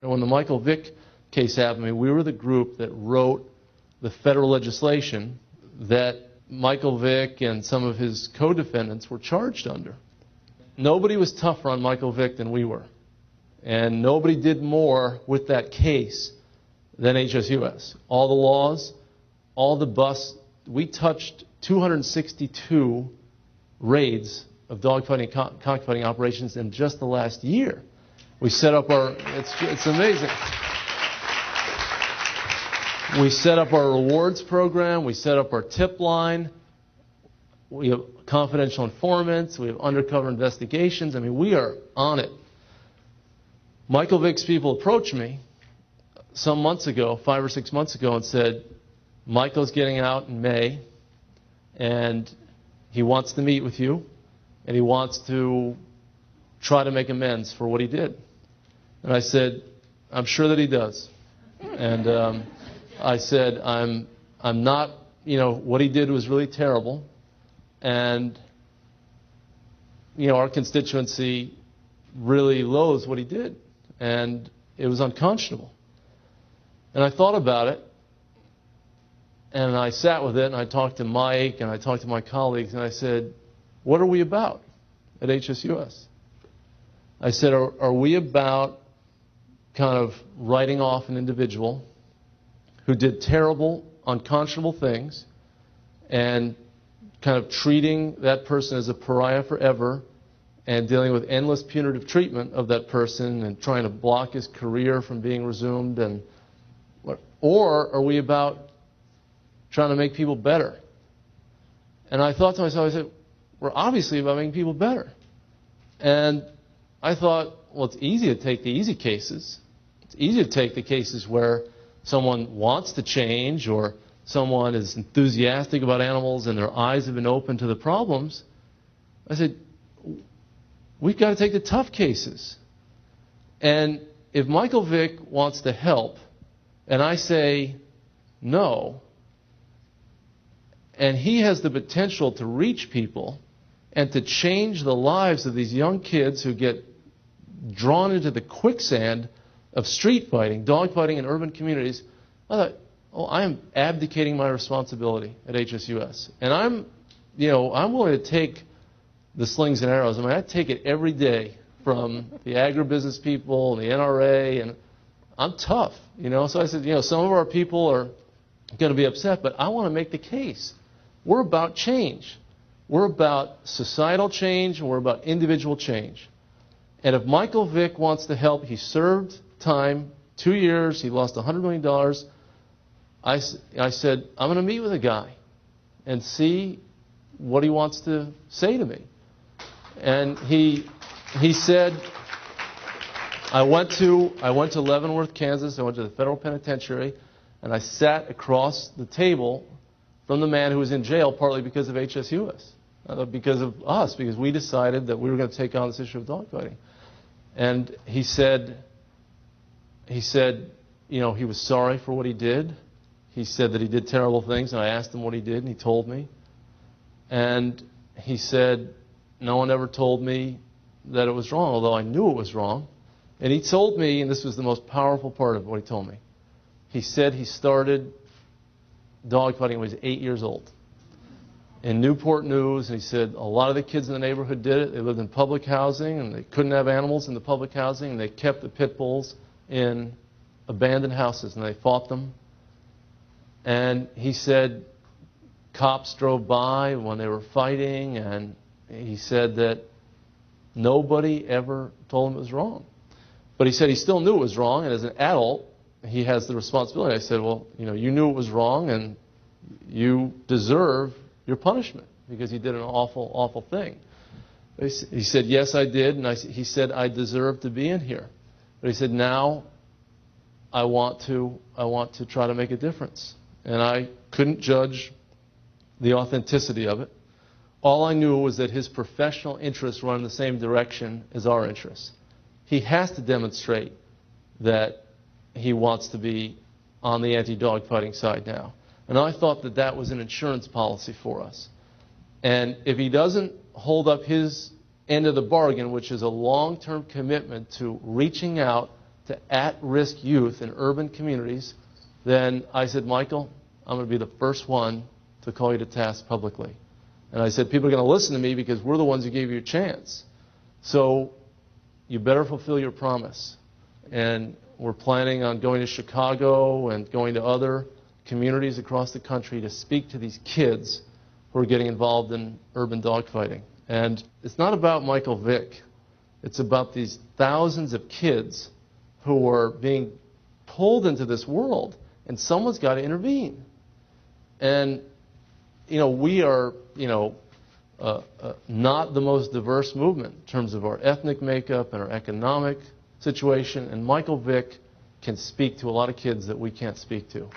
When the Michael Vick case happened, I mean, we were the group that wrote the federal legislation that Michael Vick and some of his co-defendants were charged under. Nobody was tougher on Michael Vick than we were. And nobody did more with that case than HSUS. All the laws, all the busts, we touched 262 raids of dogfighting, cockfighting operations in just the last year. We set up our, it's amazing. We set up our rewards program, we set up our tip line, we have confidential informants, we have undercover investigations. I mean, we are on it. Michael Vick's people approached me some months ago, 5 or 6 months ago, and said, Michael's getting out in May, and he wants to meet with you, and he wants to try to make amends for what he did. And I said, I'm sure that he does. And I said, I'm not, what he did was really terrible, and, our constituency really loathes what he did, and it was unconscionable. And I thought about it, and I sat with it, and I talked to Mike, and I talked to my colleagues, and I said, what are we about at HSUS? I said, are we about kind of writing off an individual who did terrible, unconscionable things and kind of treating that person as a pariah forever and dealing with endless punitive treatment of that person and trying to block his career from being resumed? Or are we about trying to make people better? And I thought to myself, I said, we're obviously about making people better. And I thought, well, it's easy to take the easy cases. It's easy to take the cases where someone wants to change or someone is enthusiastic about animals and their eyes have been open to the problems. I said, we've got to take the tough cases. And if Michael Vick wants to help, and I say no, and he has the potential to reach people and to change the lives of these young kids who get drawn into the quicksand of street fighting, dog fighting in urban communities, I thought, I am abdicating my responsibility at HSUS. And I'm willing to take the slings and arrows. I mean, I take it every day from the agribusiness people and the NRA, and I'm tough, So I said, some of our people are going to be upset, but I want to make the case. We're about change. We're about societal change, and we're about individual change. And if Michael Vick wants to help, he served time, 2 years, he lost $100 million. I said, I'm going to meet with a guy and see what he wants to say to me. And he said, I went to Leavenworth, Kansas. I went to the federal penitentiary, and I sat across the table from the man who was in jail, partly because of HSUS, because of us, because we decided that we were going to take on this issue of dogfighting. And he said, he was sorry for what he did. He said that he did terrible things, and I asked him what he did, and he told me. And he said, no one ever told me that it was wrong, although I knew it was wrong. And he told me, and this was the most powerful part of what he told me, he said he started dogfighting when he was 8 years old in Newport News, and he said a lot of the kids in the neighborhood did it. They lived in public housing, and they couldn't have animals in the public housing, and they kept the pit bulls in abandoned houses, and they fought them. And he said cops drove by when they were fighting, and he said that nobody ever told him it was wrong. But he said he still knew it was wrong, and as an adult, he has the responsibility. I said, well, you knew it was wrong, and you deserve your punishment because you did an awful, awful thing. He said, yes, I did, and he said, I deserve to be in here. But he said, now I want to try to make a difference. And I couldn't judge the authenticity of it. All I knew was that his professional interests run in the same direction as our interests. He has to demonstrate that he wants to be on the anti-dog fighting side now. And I thought that that was an insurance policy for us. And if he doesn't hold up his end of the bargain, which is a long-term commitment to reaching out to at-risk youth in urban communities, then I said, Michael, I'm going to be the first one to call you to task publicly. And I said, people are going to listen to me because we're the ones who gave you a chance. So you better fulfill your promise. And we're planning on going to Chicago and going to other communities across the country to speak to these kids who are getting involved in urban dogfighting. And it's not about Michael Vick. It's about these thousands of kids who are being pulled into this world, and someone's got to intervene. And, we are, not the most diverse movement in terms of our ethnic makeup and our economic situation, and Michael Vick can speak to a lot of kids that we can't speak to.